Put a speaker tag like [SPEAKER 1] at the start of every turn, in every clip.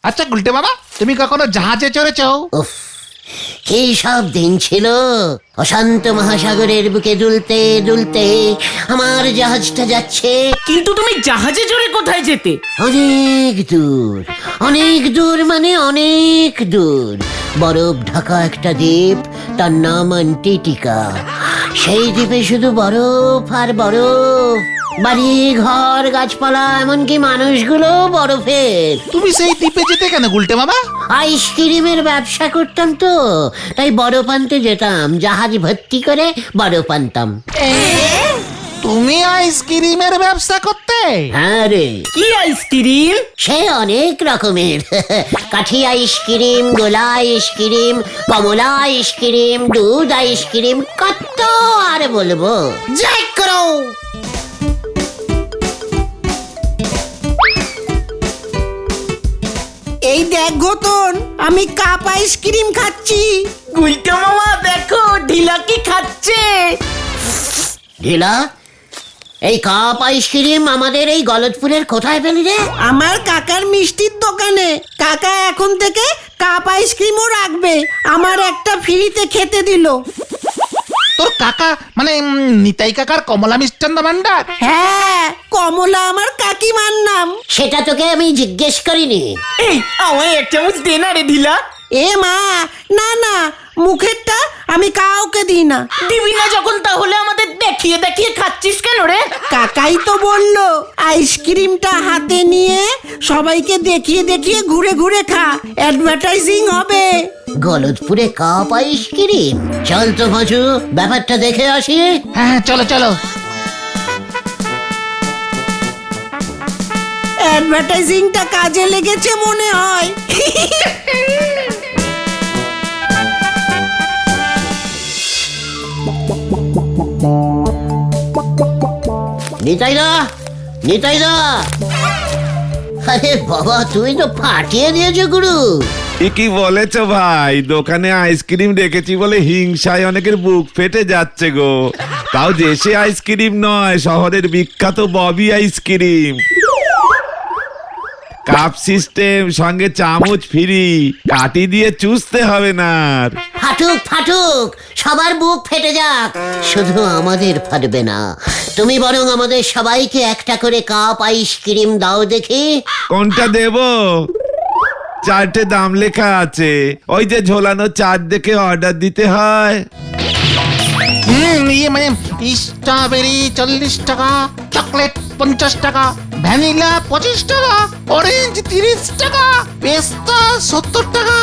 [SPEAKER 1] আচ্ছা গুলটে মামা, তুমি কখনো জাহাজে চড়েছো?
[SPEAKER 2] উফ, কি সব দিন ছিল। অশান্ত মহাসাগরের বুকে দুলতে দুলতে আমার জাহাজটা যাচ্ছে
[SPEAKER 3] কিন্তু তুমি জাহাজে চড়ে কোথায় যেতে?
[SPEAKER 2] অনেক দূর, অনেক দূর, মানে অনেক দূর। বরফ ঢাকা একটা দ্বীপ, তার নাম অ্যান্টার্কটিকা। সেই দ্বীপে শুধু বরফ আর বরফ, বাড়ি ঘর গাছপালা, এমনকি মানুষগুলো বরফের।
[SPEAKER 1] তুমি সেই দ্বীপে যেতে কেন গুলটে মামা?
[SPEAKER 2] আইসক্রিমের ব্যবসা করতাম তো, তাই বরফ আনতে যেতাম, জাহাজ ভর্তি করে বরফ আনতাম।
[SPEAKER 1] তুমি আইসক্রিমের ব্যবসা করতে?
[SPEAKER 2] হ্যাঁ রে,
[SPEAKER 3] কি আইসক্রিম?
[SPEAKER 2] সে অনেক রকমের। কাঠি আইসক্রিম, গোলা আইসক্রিম, কমলা আইসক্রিম, দুধ আইসক্রিম, কত আর বলবো। যাই করো।
[SPEAKER 4] এই দেখ ঘটন, আমি কাপ আইসক্রিম খাচ্ছি।
[SPEAKER 3] গুলটে মামা দেখো ঢিলা কি খাচ্ছে।
[SPEAKER 2] ঢিলা, এই কাপ আইসক্রিম আমাদের এই গলতপুরের কোথায় পেলি রে?
[SPEAKER 4] আমার কাকার মিষ্টির দোকানে। কাকা এখন থেকে কাপ আইসক্রিমও রাখবে, আমার একটা ফ্রিতে খেতে দিল।
[SPEAKER 1] তোর কাকা মানে নিতাই কাকার কমলা মিষ্টান্ন ভান্ডার?
[SPEAKER 4] হ্যাঁ, কমলা আমার কাকিমার নাম।
[SPEAKER 2] সেটা তোকে আমি জিজ্ঞেস করিনি।
[SPEAKER 3] এই আমায় এক চামচ দে না রে ঢিলা।
[SPEAKER 4] এ মা, না না, মুখেরটা আমি কাউকে দিই না।
[SPEAKER 3] দিবি না যখন তাহলে আমাদের দেখিয়ে দেখিয়ে খাচ্ছিস কেন রে?
[SPEAKER 4] কাকাই তো বললো আইসক্রিমটা হাতে নিয়ে সবাইকে দেখিয়ে দেখিয়ে ঘুরে ঘুরে খা, অ্যাডভার্টাইজিং হবে।
[SPEAKER 2] গলতপুরে কাপ আইসক্রিম? চল তো পাঁচু, ব্যাপারটা দেখে আসি।
[SPEAKER 1] হ্যাঁ চলো চলো।
[SPEAKER 4] অ্যাডভার্টাইজিংটা কাজে লেগেছে মনে হয়।
[SPEAKER 2] নিতাইদা, নিতাইদা, আরে বাবা, তুমি তো ফাটিয়ে দিয়েছো গুরু।
[SPEAKER 5] কি বলেছো ভাই? দোকানে আইসক্রিম রেখেছি বলে হিংসায় অনেকের বুক ফেটে যাচ্ছে গো। তাও দেশে আইসক্রিম নয়, শহরের বিখ্যাত ববি আইসক্রিম। কাপ সিস্টেম, সঙ্গে চামচ ফ্রি, কাটি দিয়ে চুষতে হবে না আর।
[SPEAKER 2] ফাটুক ফাটুক, সবার বুক ফেটে যাক, শুধু আমাদের ফাটবে না। তুমি বরং আমাদের সবাইকে একটা করে কাপ আইসক্রিম দাও দেখি।
[SPEAKER 5] কোনটা দেবো? চারটে দাম লেখা আছে, ওই যে ঝোলানো চার দেখে অর্ডার দিতে হয়।
[SPEAKER 1] ইয়ে মানে স্ট্রবেরি 40 টাকা, চকলেট 50 টাকা, ভ্যানিলা 25 টাকা, অরেঞ্জ 30 টাকা, পেস্তা 70 টাকা।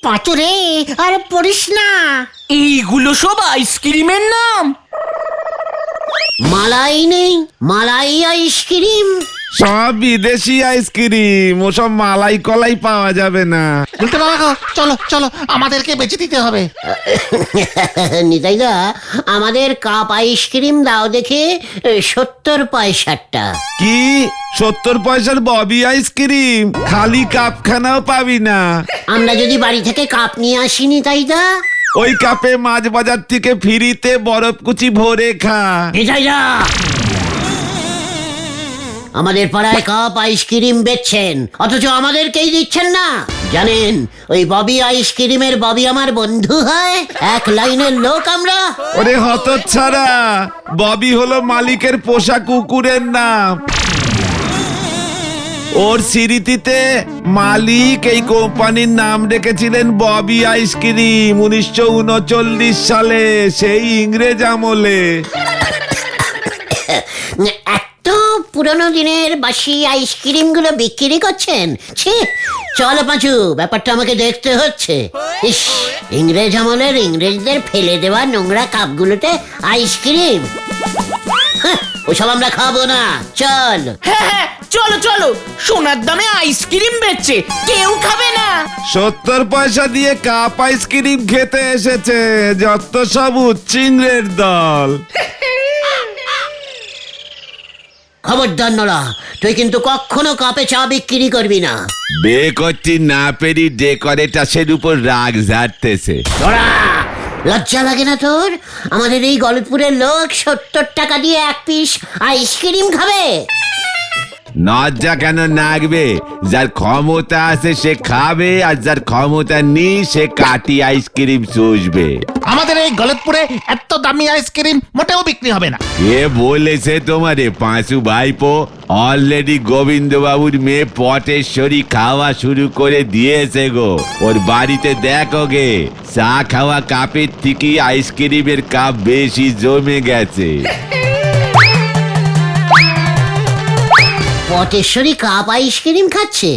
[SPEAKER 4] পাঁচরে আর পড়িস না।
[SPEAKER 3] এইগুলো সব আইসক্রিমের নাম?
[SPEAKER 2] মালাই নেই? মালাই আইসক্রিম?
[SPEAKER 5] সব বিদেশি আইসক্রিম, ওসব মালাই কলাই পাওয়া যাবে না।
[SPEAKER 1] বলতে বাবা গো, চলো চলো, আমাদেরকে বেঁচে দিতে হবে।
[SPEAKER 2] নিতাইদা, আমাদের কাপ আইসক্রিম দাও দেখে 70 পয়সাটা।
[SPEAKER 5] কি 70 পয়সার ববি আইসক্রিম? খালি কাপখানাও পাবি না।
[SPEAKER 2] আমরা যদি বাড়ি থেকে কাপ নিয়ে আসি নিতাইদা?
[SPEAKER 5] ওই কাপে মাছ বাজার থেকে ফ্রিতে বরফ কুচি ভরে খা।
[SPEAKER 2] নিতাইদা, আমাদের পাড়ায় কাপ আইসক্রিম বেচছেন, অথচ আমাদেরকেই দিচ্ছেন না। জানেন, ওই ববি আইসক্রিমের ববি আমার বন্ধু হয়, এক লাইনের লোক আমরা।
[SPEAKER 5] ওরে হতচ্ছাড়া, ববি হলো মালিকের পোষা কুকুরের নাম। ওর স্মৃতিতে মালিক এই কোম্পানির নাম রেখেছিলেন ববি আইসক্রিম 1939 সালে, সেই ইংরেজ আমলে।
[SPEAKER 2] এত পুরনো দিনের বাসি আইসক্রিম গুলো বিক্রি করছেন? ছি, চলো পাঁচু, ব্যাপারটা আমাকে দেখতে হচ্ছে। ইস, ইংরেজ আমলের ইংরেজদের ফেলে দেওয়া নোংরা কাপগুলোতে আইসক্রিম, ওসব আমরা খাবো না। চল।
[SPEAKER 3] হ্যাঁ হ্যাঁ চলো চলো, সোনার দামে আইসক্রিম বেচছে, কেউ খাবে না।
[SPEAKER 5] 70 পয়সা দিয়ে কাপ আইসক্রিম খেতে এসেছে যত সব উচ্চিংড়ের দল।
[SPEAKER 2] খবরদার নড়া, তুই কিন্তু কখনো কাপে চা বিক্রি করবি না।
[SPEAKER 5] বে করছি না পেরি ডেকোরেটাসের উপর রাগ ঝাড়তেছে।
[SPEAKER 2] নড়া, লজ্জা লাগে না তোর? আমাদের এই গলতপুরের লোক 70 টাকা দিয়ে এক পিস আইসক্রিম খাবে?
[SPEAKER 5] লজ্জা কেন নাগবে? যার ক্ষমতা আছে সে খাবে, আর যার ক্ষমতা নেই সে কাটি আইসক্রিম চুষবে।
[SPEAKER 1] আমাদের এই গলতপুরে এত দামি আইসক্রিম মোটেও বিক্রি হবে না।
[SPEAKER 5] কে বলেছে তোমারে পাঁচু ভাইপো? অলরেডি গোবিন্দবাবুর মেয়ে পটেশ্বরী খাওয়া শুরু করে দিয়েছে গো। ওর বাড়িতে দেখো গে, চা খাওয়া কাপের থেকে আইসক্রিমের কাপ বেশি জমে গেছে।
[SPEAKER 2] পটেশ্বরী কাপ আইসক্রিম খাচ্ছে,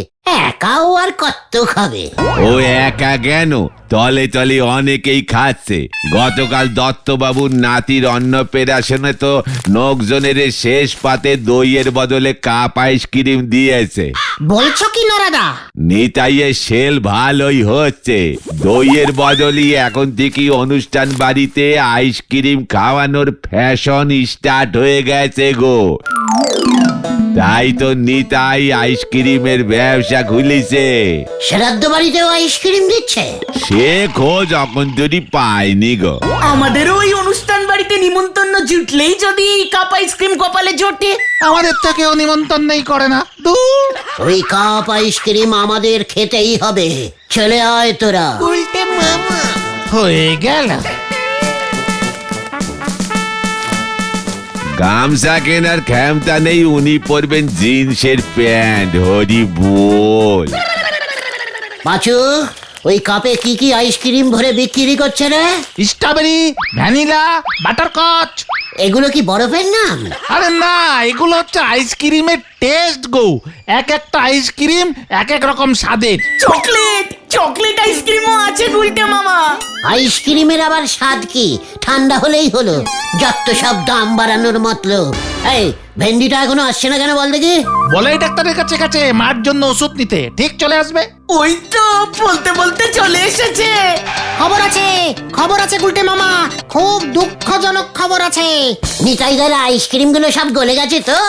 [SPEAKER 2] একাও আর কত খাবে?
[SPEAKER 5] ও একা কেন, তলে তলে অনেকেই খাচ্ছে। গতকাল দত্তবাবুর নাতির অন্নপ্রাশনে তো লোকজনের শেষ পাতে দইয়ের বদলে কাপ আইসক্রিম দিয়েছে।
[SPEAKER 2] বলছো কি নরাদা?
[SPEAKER 5] নিতাইয়ের সেল ভালোই হচ্ছে। দইয়ের বদলে এখন থেকে অনুষ্ঠান বাড়িতে আইসক্রিম খাওয়ানোর ফ্যাশন স্টার্ট হয়ে গেছে গো। তাই তো নিতাই আইসক্রিমের ব্যবসা খুলেছে।
[SPEAKER 2] শ্রাদ্ধ বাড়িতেও আইসক্রিম দিচ্ছে?
[SPEAKER 5] সে খোঁজ এখন যদি পায়নি গো।
[SPEAKER 3] আমাদের ওই অনুষ্ঠান বাড়িতে নিমন্ত্রণ জুটলেই যদি এই কাপ আইসক্রিম কপালে জোটে।
[SPEAKER 1] আমাদের তো কেউ নিমন্ত্রণ নেই করে না। দূর।
[SPEAKER 2] ওই কাপ আইসক্রিম আমাদের খেতেই হবে। চলে আয় তোরা।
[SPEAKER 1] হয়ে গেল।
[SPEAKER 5] গামছা কেনার ক্ষমতা নেই, উনি পরবেন জিন্সের প্যান্ট। হরি বল।
[SPEAKER 2] পাঁচু, ওই কাপে কি কি আইসক্রিম ভরে বিক্রি করছে রে?
[SPEAKER 1] Strawberry, vanilla, butterscotch.
[SPEAKER 2] এগুলো কি বরফের নাম?
[SPEAKER 1] আরে না, এগুলো হচ্ছে আইসক্রিমের টেস্ট গো। এক একটা আইসক্রিম এক এক রকম স্বাদের।
[SPEAKER 3] চকলেট চকলেট আইসক্রিমও আছে গুলটে মামা।
[SPEAKER 2] আইসক্রিমের আবার স্বাদ কি? ঠান্ডা হলেই হলো, যত সব দাম বাড়ানোর মতলব। এই ভেন্ডিটা এখনো আসছে না কেন বল দেখি?
[SPEAKER 1] বলাই ডাক্তারের কাছে কাছে মার জন্য ওষুধ নিতে, ঠিক চলে আসবে।
[SPEAKER 3] ওই তো বলতে বলতে চলে এসেছে।
[SPEAKER 2] খবর আছে গুলটে মামা, খুব দুঃখজনক খবর আছে। নিতাইদার আইসক্রিম গুলো সব গলে গেছে তো?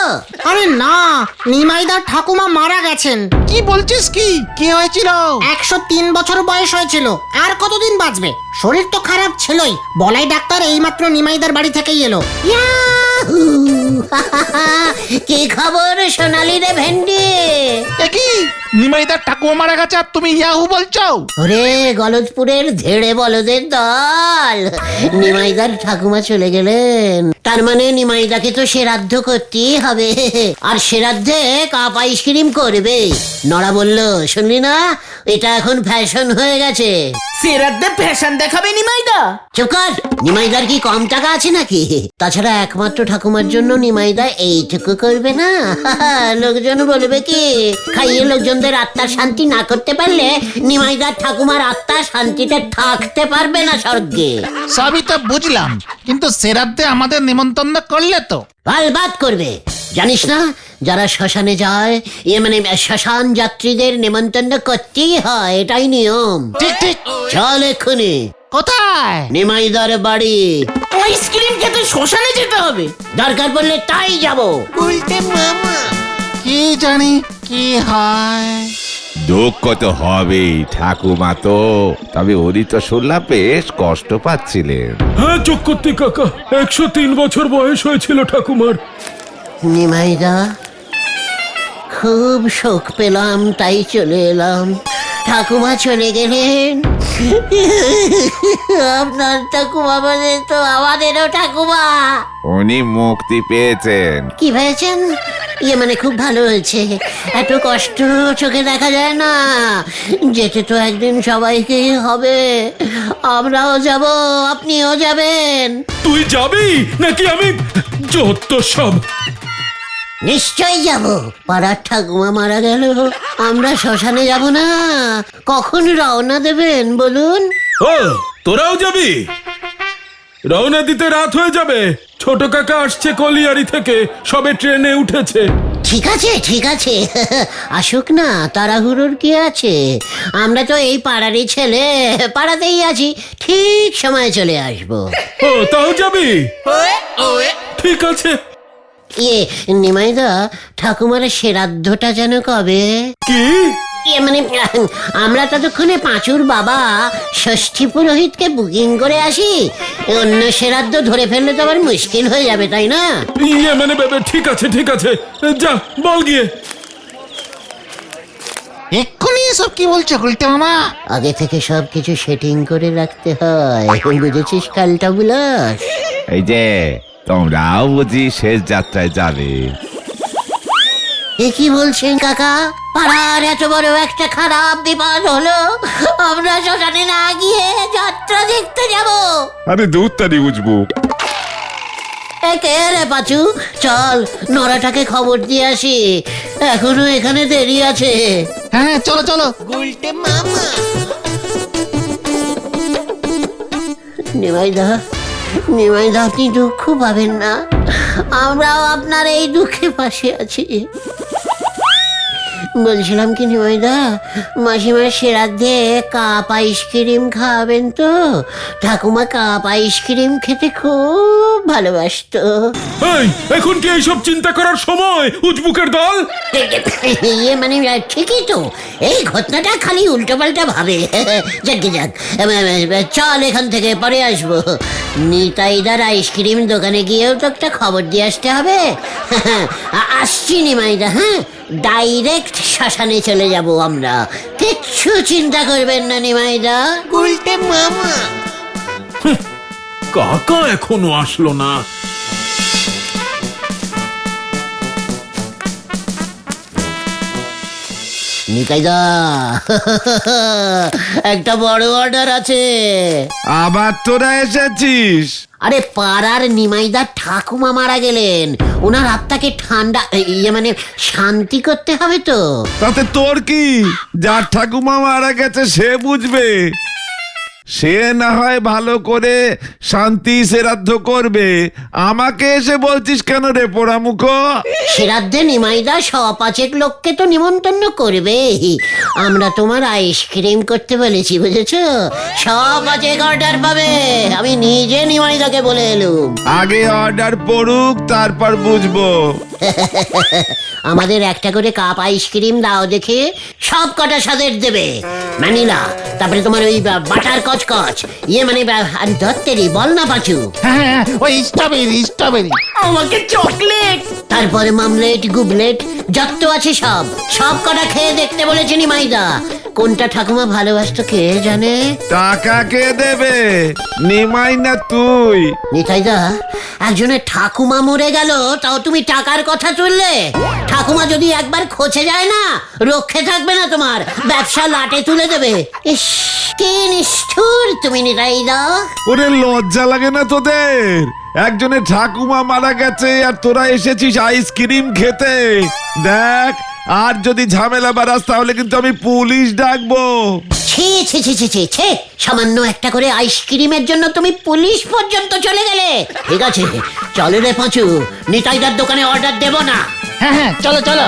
[SPEAKER 6] আরে না, নিমাইদার ঠাকুমা মারা গেছেন।
[SPEAKER 1] কি বলছিস? কি হয়েছিল?
[SPEAKER 6] 103 বছর বয়স হয়েছিল। আর কতদিন বাঁচবে? শরীর তো খারাপ ছিলই। বলাই ডাক্তার এইমাত্র নিমাইদার বাড়ি থেকেই এলো।
[SPEAKER 2] ইয়াহু! কি খবর সোনালি রে ভেন্ডি?
[SPEAKER 1] কি নিমাইদার ঠাকুমা মারা গেছে আর তুমি ইয়াহু বলছো?
[SPEAKER 2] ওরে গলদপুরের ধেড়ে বলদের দল, নিমাইদার ঠাকুমা চলে গেলেন, তার মানে নিমাইদাকে তো শ্রাদ্ধ করতেই হবে। আর শ্রাদ্ধে কাপ আইসক্রিম করবে। নড়া বলল, শুনলি না? এটা এখন ফ্যাশন হয়ে গেছে।
[SPEAKER 3] সেরাদ্দে ফ্যাশন দেখাবে নিমাইদা?
[SPEAKER 2] চুপ কর, নিমাইদার কি কম টাকা আছে নাকি? তাছাড়া একমাত্র ঠাকুমার জন্য নিমাইদা এইটুকু করবে না? লোকজন বলবে কি? খাইয়ে লোকজনদের আত্মার শান্তি না করতে পারলে নিমাইদার ঠাকুমার আত্মা শান্তিতে থাকতে পারবে না স্বর্গে।
[SPEAKER 1] সবই তো বুঝলাম, কিন্তু সেরাতে আমাদের নিমন্ত্রণ করলে তো।
[SPEAKER 2] বাদ করবে। জানিস না, যারা শ্মশানে যায়, মানে শ্মশান যাত্রীদের নিমন্ত্রণ করতেই হয়, এটাই নিয়ম।
[SPEAKER 1] ঠিক ঠিক।
[SPEAKER 2] চল এক্ষুনি।
[SPEAKER 1] কোথায়?
[SPEAKER 2] নিমাইদার বাড়ি।
[SPEAKER 3] আইসক্রিম খেতে শ্মশানে যেতে হবে?
[SPEAKER 2] দরকার পড়লে তাই যাব।
[SPEAKER 1] কি জানি কি হয়।
[SPEAKER 5] দুঃখ তো হবেই ঠাকুমা তো, তবে উনি তো শুনলাম বেশ কষ্ট পাচ্ছিলেন।
[SPEAKER 7] হ্যাঁ চক্রবর্তী কাকা, 103 বছর বয়স হয়েছিল ঠাকুমার।
[SPEAKER 2] নিমাইদা, খুব শোক পেলাম, তাই চলে এলাম। ঠাকুমা চলে গেলেন। আপনার ঠাকুমা মানে তো আমাদেরও ঠাকুমা।
[SPEAKER 5] উনি মুক্তি পেয়েছেন।
[SPEAKER 2] কি পেয়েছেন? মানে খুব ভালো হয়েছে। এত কষ্ট চোখে দেখা যায় না। যেতে তো একদিন সবাইকেই হবে। আমরাও যাব, আপনিও যাবেন।
[SPEAKER 7] তুই যাবি নাকি আমি? যত সব।
[SPEAKER 2] নিশ্চয় যাব। পাড়ার ঠাকুমা মারা গেল, আমরা শ্মশানে যাব না? কখন রওনা দেবেন বলুন?
[SPEAKER 7] ও তোরাও যাবি? রওনা দিতে রাত হয়ে যাবে। ছোট কাকা আসছে কলিয়ারি থেকে, সবে ট্রেনে উঠেছে।
[SPEAKER 2] ঠিক আছে আসুক না, তাড়াহুড়োর কি আছে? আমরা তো এই পাড়ারই ছেলে, পাড়াতেই আছি, ঠিক সময় চলে আসবো।
[SPEAKER 7] ও তাও যাবি? ঠিক আছে।
[SPEAKER 2] নিমাইদা, ঠাকুমার শ্রাদ্ধটা যেন কবে?
[SPEAKER 7] কি?
[SPEAKER 2] মানে আমরা ততক্ষণে পাঁচুর বাবা ষষ্ঠী পুরোহিতকে বুকিং করে আসি। অন্য শ্রাদ্ধ ধরে ফেললে তো আবার মুশকিল হয়ে যাবে, তাই না?
[SPEAKER 7] মানে ঠিক আছে যা বল গিয়ে।
[SPEAKER 1] এক্ষুনি এসব কি বলছো গুলটে মামা?
[SPEAKER 2] আগে থেকে সবকিছু সেটিং করে রাখতে হয়, বুঝেছিস কালটা বুলাস?
[SPEAKER 5] এই যে তোমরাও বুঝি শেষ যাত্রায় যাবে।
[SPEAKER 2] এ কি বলছেন কাকা? পাড়ার এত বড় একটা খারাপ বিপদ হলো, আমরা শ্মশানে না গিয়ে যাত্রা দেখতে যাব?
[SPEAKER 5] আরে দূর তারি বুঝবো।
[SPEAKER 2] কে রে পাচু, চল নরাটাকে খবর দিয়ে আসি, এখনো এখানে দেরি আছে।
[SPEAKER 1] হ্যাঁ চলো চলো।
[SPEAKER 2] নিমাইদা, নিমাইদা, আপনি দুঃখ পাবেন না, আমরাও আপনার এই দুঃখে পাশে আছি। বলছিলাম কি নিমাইদা, মাসিমার শ্রাদ্ধে কাপ আইসক্রিম খাওয়াবেন তো? ঠাকুমা কাপ আইসক্রিম খেতে খুব ভালোবাসতো।
[SPEAKER 7] এই এখন কি এইসব চিন্তা করার সময় উজবুকের দল?
[SPEAKER 2] মানে ঠিকই তো, এই ঘটনাটা খালি উল্টো পাল্টা ভাবে। যাক চল এখান থেকে, পরে আসবো। নিতাইদার আইসক্রিম দোকানে গিয়েও তো একটা খবর দিয়ে আসতে হবে। আসছি নিমাইদা, হ্যাঁ ডাইরেক্ট শ্মশানে চলে যাব আমরা, কিচ্ছু চিন্তা করবেন না নিমাইদা।
[SPEAKER 3] উল্টে মামা।
[SPEAKER 7] কাকা এখনো আসলো না।
[SPEAKER 2] নিতাইদা, একটা বড় অর্ডার আছে।
[SPEAKER 5] আবার তোরা এসেছিস?
[SPEAKER 2] আরে পাড়ার নিমাইদা ঠাকুমা মারা গেলেন, ওনার আত্মাকে ঠান্ডা মানে শান্তি করতে হবে তো।
[SPEAKER 5] তাতে তোর কি? যার ঠাকুমা মারা গেছে সে বুঝবে, সে না হয় ভালো করে শান্তি শ্রাদ্ধ করবে, আমাকে এসে বলছিস কেন রে পোড়ামুখ?
[SPEAKER 2] শ্রাদ্ধে নিমাইদা পাঁচেক লোককে তো নিমন্ত্রণ করবে, আমরা তোমার আইসক্রিম করতে বলেছি, বুঝেছো? পাঁচেক অর্ডার পাবে, আমি নিজে নিমাইদাকে বলে এলুম।
[SPEAKER 5] আগে অর্ডার পড়ুক তারপর বুঝবো।
[SPEAKER 2] আমাদের একটা করে কাপ আইসক্রিম দাও দেখে, সব কটা স্বাদের দেবে। ম্যানিলা, তারপরে তোমার ওই বাটার কচকচ, মানে আরে ধত্তেরি, বল না পাচু।
[SPEAKER 1] হ্যাঁ ওই স্ট্রবেরি স্ট্রবেরি।
[SPEAKER 3] আমাকে চকলেট।
[SPEAKER 2] তারপরে মামলেট গুবলেট যত আছে সব কটা খেয়ে দেখতে বলেছে নিমাইদা। কোনটা ঠাকুমা ভালোবাসতো কে জানে?
[SPEAKER 5] টাকা কে দেবে? নিমাই না তুই?
[SPEAKER 2] নিতাইদা, একজনের ঠাকুমা মরে গেল, তাও তুমি টাকার কথা তুললে? ঠাকুমা যদি একবার খোঁচে যায় না, রক্ষে থাকবে না তোমার, ব্যবসা লাটে তুলে দেবে। ইস, কি নিষ্ঠুর তুমি নিতাইদা।
[SPEAKER 5] ওরে লজ্জা লাগে না তোদের? একজনের ঠাকুমা মারা গেছে আর তোরা এসেছিস আইসক্রিম খেতে। দেখ, আর যদি ঝামেলা বাড়াস তাহলে কিন্তু আমি পুলিশ ডাকবো।
[SPEAKER 2] ছি ছি ছি ছি ছি ছি, সামান্য একটা করে আইসক্রিমের জন্য তুমি পুলিশ পর্যন্ত চলে গেলে। ঠিক আছে, চলে রে পাঁচু, নিতাইদার দোকানে অর্ডার দেব না।
[SPEAKER 1] হ্যাঁ চলো চলো।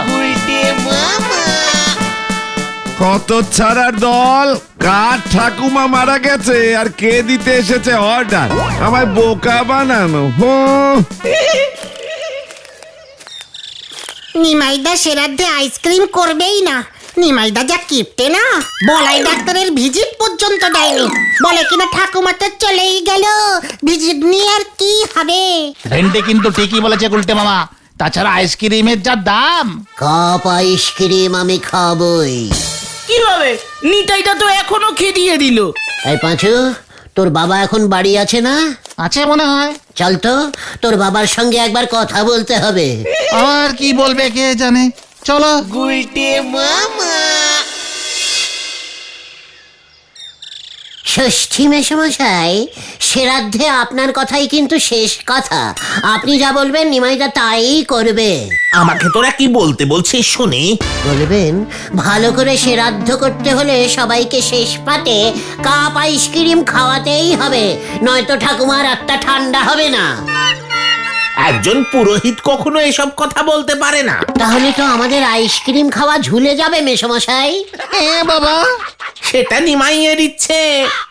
[SPEAKER 5] কত ছাড়ার দল, কার ঠাকুমা মারা গেছে আর কে দিতে এসেছে অর্ডার? আমায় বোকা বানানো।
[SPEAKER 6] নিমাইদা শ্রাদ্ধে আইসক্রিম করবেই না। নিমাইদা যা কিপটে না, বলাই ডাক্তারের ভিজিট পর্যন্ত দেয়নি। বলে কিনা ঠাকুমা তো চলেই গেল, ভিজিট নিয়ে আর কি হবে।
[SPEAKER 1] ভেন্ডে কিন্তু ঠিকই বলেছে গুলটে মামা, তাছাড়া আইসক্রিমের যা দাম।
[SPEAKER 2] কাপ আইসক্রিম আমি খাবই।
[SPEAKER 3] কিভাবে? নিতাইটা তো এখনো খেদিয়ে দিল।
[SPEAKER 2] এই পাঁচু, তোর বাবা এখন বাড়ি আছে না?
[SPEAKER 1] আছে মনে হয়।
[SPEAKER 2] চল তো, তোর বাবার সঙ্গে একবার কথা বলতে হবে।
[SPEAKER 1] আর কি বলবে কে জানে, চলো।
[SPEAKER 2] ষষ্ঠী মেশমশাই, শ্রাদ্ধে আপনার কথাই কিন্তু শেষ কথা। আপনি যা বলবেন নিমাইদা তাই করবে।
[SPEAKER 3] আমাকে তোরা কি বলতে বলছিস শুনি?
[SPEAKER 2] বলবেন, ভালো করে শ্রাদ্ধ করতে হলে সবাইকে শেষ পাতে কাপ আইসক্রিম খাওয়াতেই হবে, নয়তো ঠাকুমার আত্মা ঠান্ডা হবে না।
[SPEAKER 3] একজন পুরোহিত কখনো এসব কথা বলতে পারে না।
[SPEAKER 2] তাহলে তো আমাদের আইসক্রিম খাওয়া ঝুলে যাবে মেশমশাই।
[SPEAKER 1] বাবা,
[SPEAKER 3] সেটা নিমাইয়ের ইচ্ছে।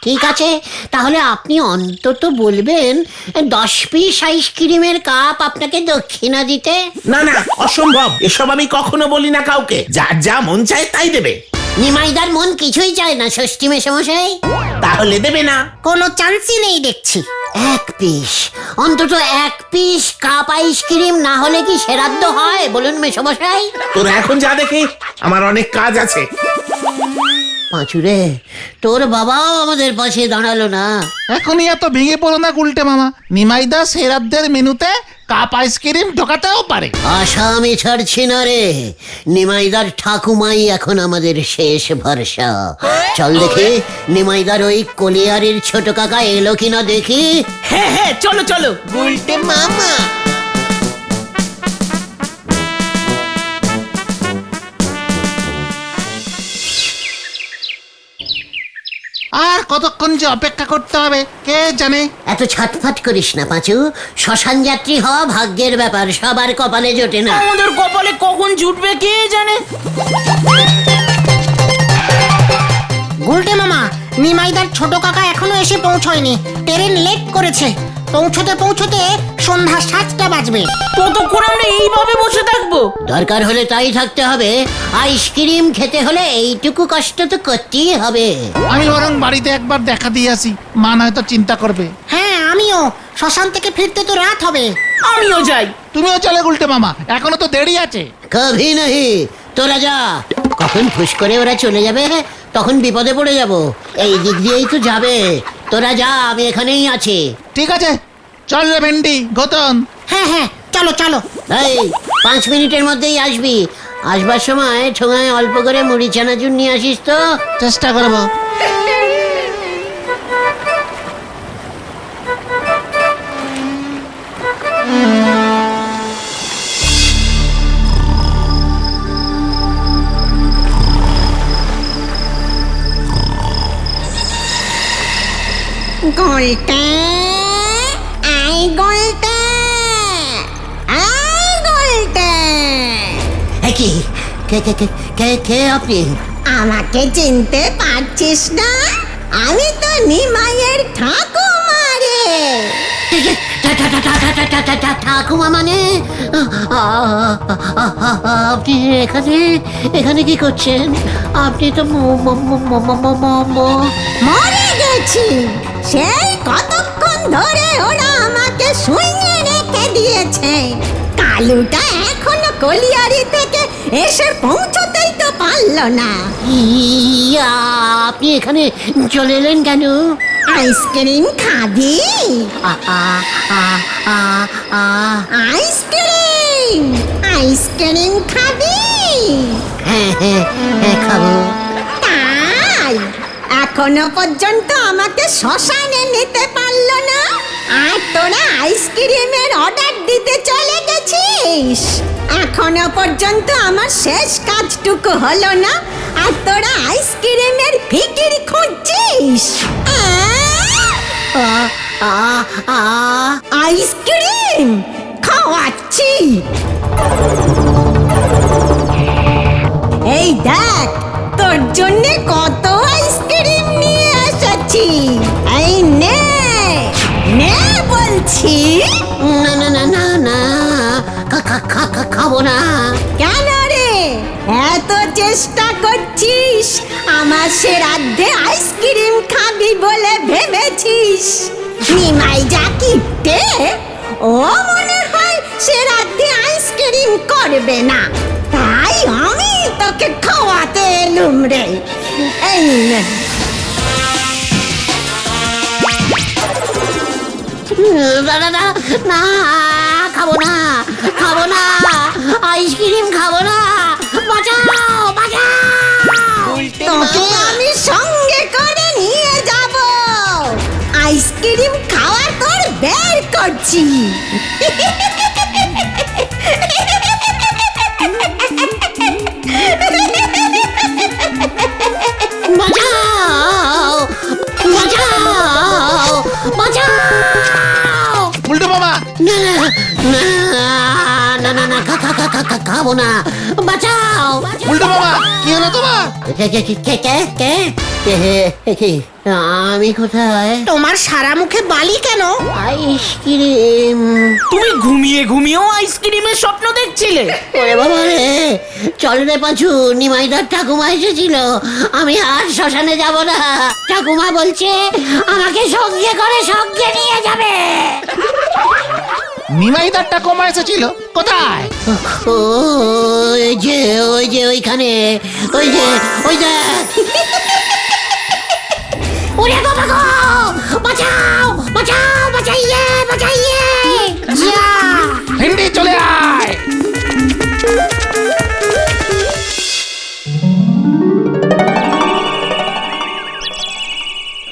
[SPEAKER 2] ঠিক আছে, তাহলে আপনি অন্তত বলবেন 10 পিস আইসক্রিমের কাপ আপনাকে দক্ষিণা দিতে।
[SPEAKER 3] না না, অসম্ভব, এসব আমি কখনো বলি না কাউকে। যার যা মন চায় তাই দেবে।
[SPEAKER 2] নিমাইদার মন কিছুই চায় না ষষ্ঠী মেশামশাই।
[SPEAKER 3] তাহলে দেবে না?
[SPEAKER 6] কোনো চান্সই নেই দেখছি।
[SPEAKER 2] এক পিস, অন্তত এক পিস কাপ আইসক্রিম না হলে কি সেরাদ্দ হয় বলুন মেশামশাই?
[SPEAKER 3] তোরা এখন যা দেখি, আমার অনেক কাজ আছে।
[SPEAKER 2] পাঁচুরে, তোর বাবাও আমাদের পাশে দাঁড়ালো না।
[SPEAKER 1] এখনই এত ভেঙে পড়ো না গুলটে মামা, নিমাইদা সেরাদের মেনুতে কাপ আইসক্রিম ঢোকাতেও পারে।
[SPEAKER 2] আশা আমি ছাড়ছি না রে, নিমাইদার ঠাকুমাই এখন আমাদের শেষ ভরসা। চল দেখি নিমাইদার ওই কলিয়ারির ছোট কাকা এলো কিনা দেখি।
[SPEAKER 3] হ্যাঁ হ্যাঁ, চলো চলো।
[SPEAKER 1] আর কতক্ষণ যে অপেক্ষা করতে হবে কে জানে।
[SPEAKER 2] এত ছটফট করিস না পাঁচু, শ্মশান যাত্রী হওয়া ভাগ্যের ব্যাপার, সবার কপালে জোটে না।
[SPEAKER 3] আমাদের কপালে কখন জুটবে কে জানে।
[SPEAKER 6] গুলটে মামা, নিমাইদার ছোট কাকা এখনো এসে পৌঁছয়নি। ট্রেন লেট করেছে। পৌঁছতে পৌঁছতে সন্ধ্যা 7টা বাজবে।
[SPEAKER 3] ততক্ষণ আমরা এইভাবে বসে থাকবো?
[SPEAKER 2] দরকার হলে তাই থাকতে হবে। আইসক্রিম খেতে হলে এইটুকু কষ্ট তো করতেই হবে।
[SPEAKER 1] আমি বরং বাড়িতে একবার দেখা দিয়ে আসি, মা নয়তো চিন্তা করবে।
[SPEAKER 6] হ্যাঁ, আমিও। শ্মশান থেকে ফিরতে তো রাত হবে।
[SPEAKER 3] আমিও যাই।
[SPEAKER 1] তুমিও চলে গুলটে মামা, এখনো তো দেরি আছে।
[SPEAKER 2] কভি নাহি, তোরা যা। কখন ফুস করে ওরা চলে যাবে তখন বিপদে পড়ে যাব। এই দিক দিয়েই তো যাবে, তোরা যা, আমি এখানেই আছি।
[SPEAKER 1] ঠিক আছে, চল রে ভেন্ডি, গতন।
[SPEAKER 6] হ্যাঁ হ্যাঁ, চলো চলো।
[SPEAKER 2] এই 5 মিনিটের মধ্যেই আসবি। আসবার সময় ঠোঙায় অল্প করে মুড়ি চানাচুর নিয়ে আসিস তো।
[SPEAKER 1] চেষ্টা করবো।
[SPEAKER 6] গোলটে, আই গোলটে, আই গোলটে।
[SPEAKER 2] এ কি, কে কে কে কে কে আপনি?
[SPEAKER 6] আমাকে চিনতে পারছিস না? আমি তো নিমাইয়ের ঠাকুমা রে।
[SPEAKER 2] ঠাকুমা মানে? আপনি এখানে এখানে কি করছেন? আপনি তো
[SPEAKER 6] মরে গেছি। সেই কতক্ষণ ধরে ওরা আমাকে শুইয়ে রেখে দিয়েছে। কালুটা এখনো কলিয়ারি থেকে এসে পৌঁছতেই তো পারলো না।
[SPEAKER 2] ইয়া, আপনি এখানে চলে এলেন কেন?
[SPEAKER 6] আইসক্রিম খাবি? আইসক্রিম, আইসক্রিম খাবি?
[SPEAKER 2] হ্যাঁ হ্যাঁ হ্যাঁ, খাবো।
[SPEAKER 6] তাই এখনো পর্যন্ত আমাকে শ্মশানে নিতে পারলো না, আর তোরা আইসক্রিমের অর্ডার দিতে চলে গেছিস। এখনো পর্যন্ত আমার শেষ কাজটুকু হলো না, আর তোরা আইসক্রিমের ফিকির খুঁজছিস। আইসক্রিম খাওয়াচ্ছি। এই দেখ, তোর জন্য কত আইসক্রিম নিয়ে এসেছি। এই নে নে বলছি।
[SPEAKER 2] না না না না না, খাবো না।
[SPEAKER 6] কেন রে এত চেষ্টা করছিস? আমার শ্রাদ্ধে আইসক্রিম খাবি বলে ভেবেছিস? নিমাই যা কিপটে, ও মনে হয় শ্রাদ্ধে আইসক্রিম করবে না, তাই আমি তোকে খাওয়াতে এলুম রে। এই নে।
[SPEAKER 2] দাদা না, খাবো না, খাবো না, আইসক্রিম খাবো না, বাঁচাও বাঁচাও।
[SPEAKER 6] তোকে আমি সঙ্গে করে নিয়ে যাব। আইসক্রিম খাওয়া তোর বের করছি।
[SPEAKER 2] বাঁচাও বাঁচাও বাঁচাও।
[SPEAKER 1] উল্টো মামা,
[SPEAKER 2] না না না না না, খাবো না, বাঁচাও।
[SPEAKER 1] উল্টে মামা কি হলো তোমার?
[SPEAKER 2] কে? আমি কোথায়?
[SPEAKER 6] তোমার সারা মুখে বালি কেন?
[SPEAKER 2] আইসক্রিম।
[SPEAKER 3] তুমি ঘুমিয়ে ঘুমিয়েও আইসক্রিমের স্বপ্ন দেখছিলে?
[SPEAKER 2] ওরে বাবা রে, চল রে পাঁচু, নিমাইদার ঠাকুমা এসেছিল, আমি আর শ্মশানে যাব না। ঠাকুমা বলছে আমাকে সঙ্গে করে সঙ্গে নিয়ে যাবে।
[SPEAKER 1] নিমাইদার ঠাকুমা এসেছিল? কোথায়?
[SPEAKER 2] ওই যে ওইখানে, ওই দেখ। ওরে বাবা গো, বাঁচাও বাঁচাও, বাঁচাইয়ে।
[SPEAKER 6] যা
[SPEAKER 1] ভেন্ডি চলে আয়।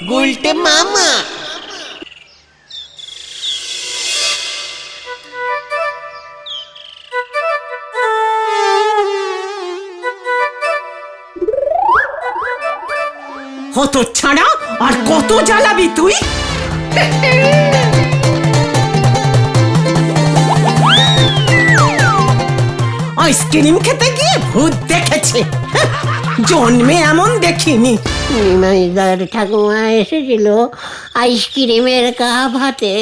[SPEAKER 4] গুলটে মামা।
[SPEAKER 3] হতো ছাড়া আর কত জ্বালাবি তুই? আইসক্রিম খেতে গিয়ে ভূত দেখেছে, জন্মে এমন দেখিনি।
[SPEAKER 2] নিমাইদার ঠাকুমা এসেছিল আইসক্রিমের কাপ হাতে।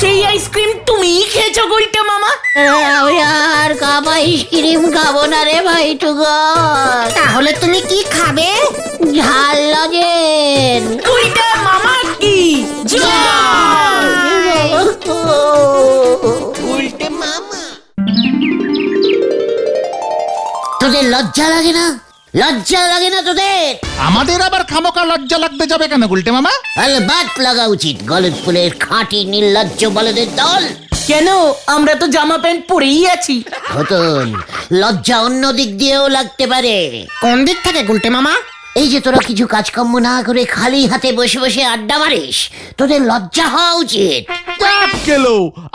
[SPEAKER 3] সেই আইসক্রিম তুমিই খেয়েছো গুলটে মামা?
[SPEAKER 2] ওই আর কাপ আইসক্রিম খাবো না রে ভাই টুকর।
[SPEAKER 6] তাহলে তুমি কি খাবে?
[SPEAKER 2] ঝাল লজেন।
[SPEAKER 3] গুলটে মামা কি
[SPEAKER 4] গুলটে মামা।
[SPEAKER 2] তোদের লজ্জা লাগে না? লজ্জা লাগে না তোদের?
[SPEAKER 1] আমাদের আবার খামোকা লজ্জা লাগতে যাবে কেন গুলটে মামা?
[SPEAKER 2] বাট লাগা উচিত গলতপুরের খাঁটি নির্লজ্জ বলদের দল।
[SPEAKER 3] কেন? আমরা তো জামা প্যান্ট পরেই আছি।
[SPEAKER 2] হতন, লজ্জা অন্য দিক দিয়েও লাগতে পারে।
[SPEAKER 6] কোন দিক থেকে গুলটে মামা?
[SPEAKER 2] এই যে তোরা কিছু কাজকর্ম না করে খালি হাতে বসে বসে আড্ডা মারিস, তোদের লজ্জা হওয়া উচিত।
[SPEAKER 1] গেল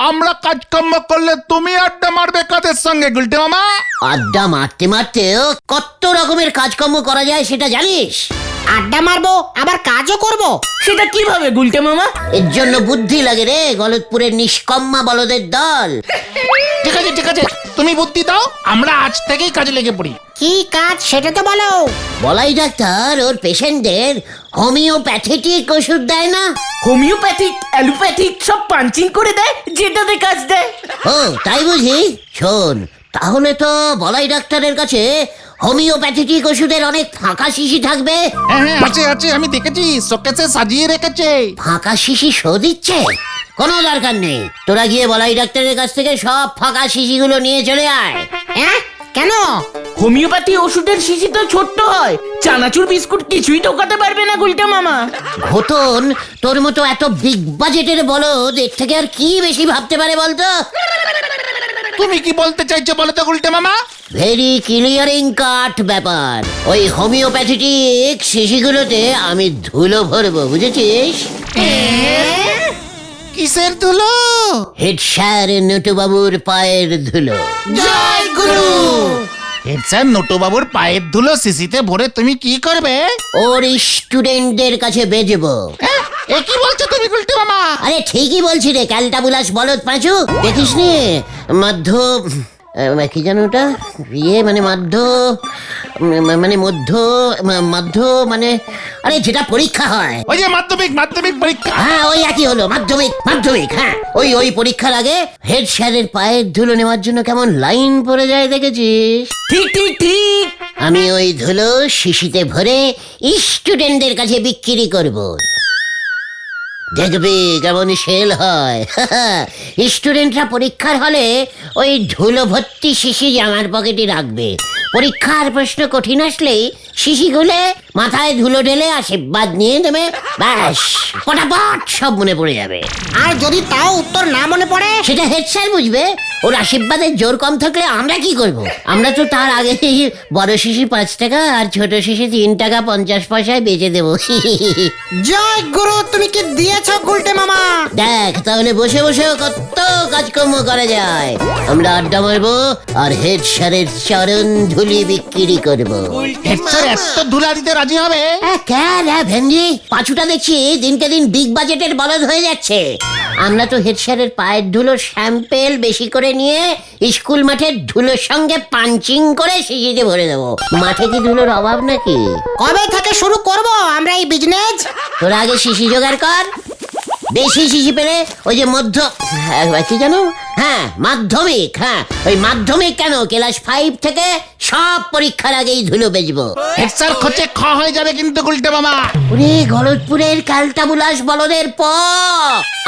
[SPEAKER 1] আমরা কাজকর্ম করলে তুমি আড্ডা মারবে কাদের সঙ্গে গুলটে মামা?
[SPEAKER 2] আড্ডা মারতে মারতেও কত রকমের কাজকর্ম করা যায় সেটা জানিস?
[SPEAKER 6] আড্ডা মারবো আবার কাজও করব।
[SPEAKER 3] সেটা কিভাবে গুলটে মামা?
[SPEAKER 2] এর জন্য বুদ্ধি লাগে রে গলতপুরের নিষ্কম্মা বলদের দল।
[SPEAKER 1] ঠিক আছে তুমি বুদ্ধি দাও, আমরা আজ থেকেই কাজে লেগে পড়ি।
[SPEAKER 6] কি কাজ সেটা তো বলো।
[SPEAKER 2] বলাই ডাক্তার ওর পেশেন্টদের হোমিওপ্যাথেটিক ওষুধ দেয় না?
[SPEAKER 3] হোমিওপ্যাথিক অ্যালোপ্যাথিক সব পাঞ্চিং করে দেয়, যেটাতে কাজ দেয়।
[SPEAKER 2] ও তাই বুঝি? শোন, তাহলে তো বলাই ডাক্তারের কাছে হোমিওপ্যাথেটিক ওষুধের অনেক ফাঁকা শিশি থাকবে।
[SPEAKER 1] হ্যাঁ আছে আমি দেখেছি, শোকেসে সাজিয়ে রেখেছে।
[SPEAKER 2] ফাঁকা শিশি শো দিচ্ছে? কোনো দরকার নেই, তোরা গিয়ে বলাই ডাক্তারের কাছ থেকে সব ফাঁকা শিশিগুলো নিয়ে চলে আয়।
[SPEAKER 6] হ্যাঁ কেন?
[SPEAKER 3] হোমিওপ্যাথি ওষুধের শিশি তো ছোট্ট হয়, চানাচুর বিস্কুট কিছুই ঢোকাতে পারবে না গুলটে মামা।
[SPEAKER 2] ঘটন, তোর মতো এত বিগ বাজেটের বলদ এর থেকে আর কি বেশি ভাবতে পারে বলতো?
[SPEAKER 1] তুমি কি বলতে চাইছো বলো তো গুলটে মামা?
[SPEAKER 2] ভেরি ক্লিয়ারিং কাট ব্যাপার। ওই হোমিওপ্যাথেটিক শিশিগুলোতে আমি ধুলো ভরবো, বুঝেছিস?
[SPEAKER 1] কিসের ধুলো?
[SPEAKER 2] হেড স্যার নটুবাবুর পায়ের ধুলো।
[SPEAKER 6] জয় গুরু।
[SPEAKER 1] হেড স্যার নটুবাবুর পায়ের ধুলো শিশিতে ভরে তুমি কি করবে?
[SPEAKER 2] ওর স্টুডেন্টদের কাছে বেচবো।
[SPEAKER 1] এ কি বলছো তুমি গুলটে মামা?
[SPEAKER 2] আরে ঠিকই বলছি রে ক্যালটা বুলাস বলদ পাঁচু। দেখিস নি মধ্য কি জানো ওটা মানে মধ্য মানে আরে যেটা পরীক্ষা হয়,
[SPEAKER 1] ওই যে মাধ্যমিক পরীক্ষা।
[SPEAKER 2] হ্যাঁ ওই একই হলো, মাধ্যমিক। হ্যাঁ ওই পরীক্ষার আগে হেড স্যারের পায়ের ধুলো নেওয়ার জন্য কেমন লাইন পড়ে যায় দেখেছিস?
[SPEAKER 3] ঠিক।
[SPEAKER 2] আমি ওই ধুলো শিশিতে ভরে স্টুডেন্টদের কাছে বিক্রি করব। দেখবি কেমন সেল হয়। স্টুডেন্টরা পরীক্ষার হলে ওই ধুলো ভর্তি শিশি জামার পকেটে রাখবে। পরীক্ষার প্রশ্ন কঠিন আসলেই শিশি খুলে মাথায় ধুলো ঢেলে আশীর্বাদ নিয়ে দেবে, ব্যাস পটাপট সব মনে পড়ে যাবে।
[SPEAKER 6] আর যদি তাও উত্তর না মনে পড়ে?
[SPEAKER 2] সেটা হেড স্যার বুঝবে। ওর আশীর্বাদের জোর কম থাকলে আমরা কি করব? আমরা তো তার আগে বড় শিশি 5 টাকা আর ছোট শিশি 3 টাকা 50 পয়সায় বেচে দেবো।
[SPEAKER 6] জয় গুরু, তুমি কি দিয়েছো গুলটে মামা?
[SPEAKER 2] দেখ তাহলে বসে বসেও কত কাজকর্ম করা যায়। আমরা আড্ডা মারবো আর হেড স্যারের চরণ ধুলি বিক্রি করবো।
[SPEAKER 1] হেড স্যার এত ধুলা দিতে রাজি হবে?
[SPEAKER 2] ভেন্ডি পাঁচুটা দেখছি দিনকে দিন বিগ বাজেটের বলদ হয়ে যাচ্ছে। আমরা তো হেড স্যারের পায়ের ধুলো স্যাম্পেল বেশি করে ধরে নিয়ে স্কুল মাঠের ধুলোর সঙ্গে পাঞ্চিং করে শিশিতে ভরে দেবো। মাঠে কি ধুলোর অভাব নাকি?
[SPEAKER 6] কবে থেকে শুরু করব আমরা এই বিজনেস?
[SPEAKER 2] তোরা আগে শিশি জোগাড় কর। বেশি শিশি পেলে ওই যে কি জানো, হ্যাঁ মাধ্যমিক, হ্যাঁ ওই মাধ্যমিক কেন ক্লাস 5 থেকে সব পরীক্ষার আগেই ধুলো বেচবো।
[SPEAKER 1] হেড স্যার খোঁচে খ হয়ে যাবে কিন্তু গুলটে মামা।
[SPEAKER 2] ওরে গলতপুরের ক্যালটাবুলাস বলদের প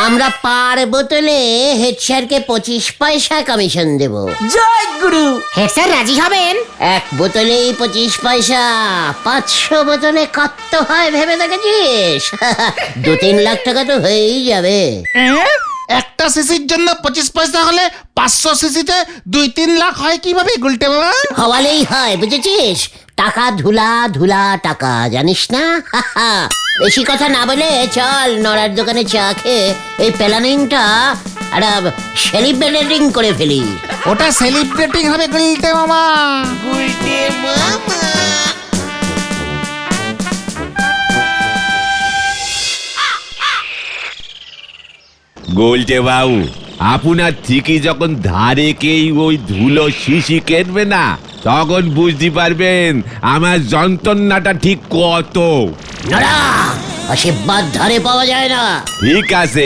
[SPEAKER 2] আমরা পার বোতলে হেড স্যারকে 25 পয়সা কমিশন দেব।
[SPEAKER 3] জয় গুরু।
[SPEAKER 6] হেড স্যার রাজি হবেন?
[SPEAKER 2] এক বোতলেই 25 পয়সা, 500 বোতলে কত হয় ভেবে দেখেছিস? 2-3 লাখ টাকা তো হয়েই যাবে।
[SPEAKER 1] একটা সিসির জন্য 25 পয়সা হলে 500 সিসিতে 2-3 লাখ হয় কিভাবে গুলটে মামা?
[SPEAKER 2] হওয়ালেই হয়, বুঝেছিস? টাকা ধুলা ধুলা টাকা, জানিস না? বেশি কথা না বলে চল নড়ার দোকানে চা খেয়ে এই প্ল্যানিংটা একটা সেলিব্রেটিং করে ফেলি।
[SPEAKER 1] ওটা সেলিব্রেটিং হবে গুলটে মামা।
[SPEAKER 5] গোলটে বাবু, আপনার ঠিকই যখন ধারে কেই ওই ধুলো শিশি কেটবে না, তখন বুঝতে পারবেন আমার যন্ত্রণাটা ঠিক কত।
[SPEAKER 2] নড়া, আশীর্বাদ ধারে পাওয়া যায় না।
[SPEAKER 5] ঠিক আছে,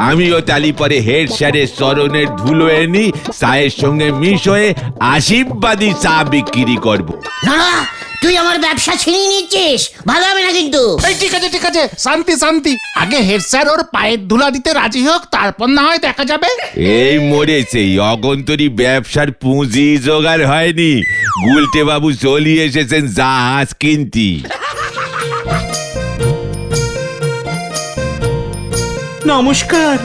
[SPEAKER 5] আমিও তালি পরে হেড স্যারের চরণের ধুলো এনি চায়ের সঙ্গে মিশ হয়ে আশীর্বাদী চা বিক্রি করব।
[SPEAKER 2] নড়া, তুই আমার ব্যবসা ছিনিয়ে নিচ্ছিস, ভালো হবে না কিন্তু।
[SPEAKER 1] এই ঠিক আছে, শান্তি শান্তি। আগে হেড স্যার ওর পায়ের ধুলা দিতে রাজি হোক, তারপর না হয় দেখা যাবে।
[SPEAKER 5] এই মরেছে, অগন্তরী ব্যবসার পুঁজি জোগাড় হয়নি। গুলটে বাবু চলে এসেছেন জাহাজ কিনতি।
[SPEAKER 8] নমস্কার,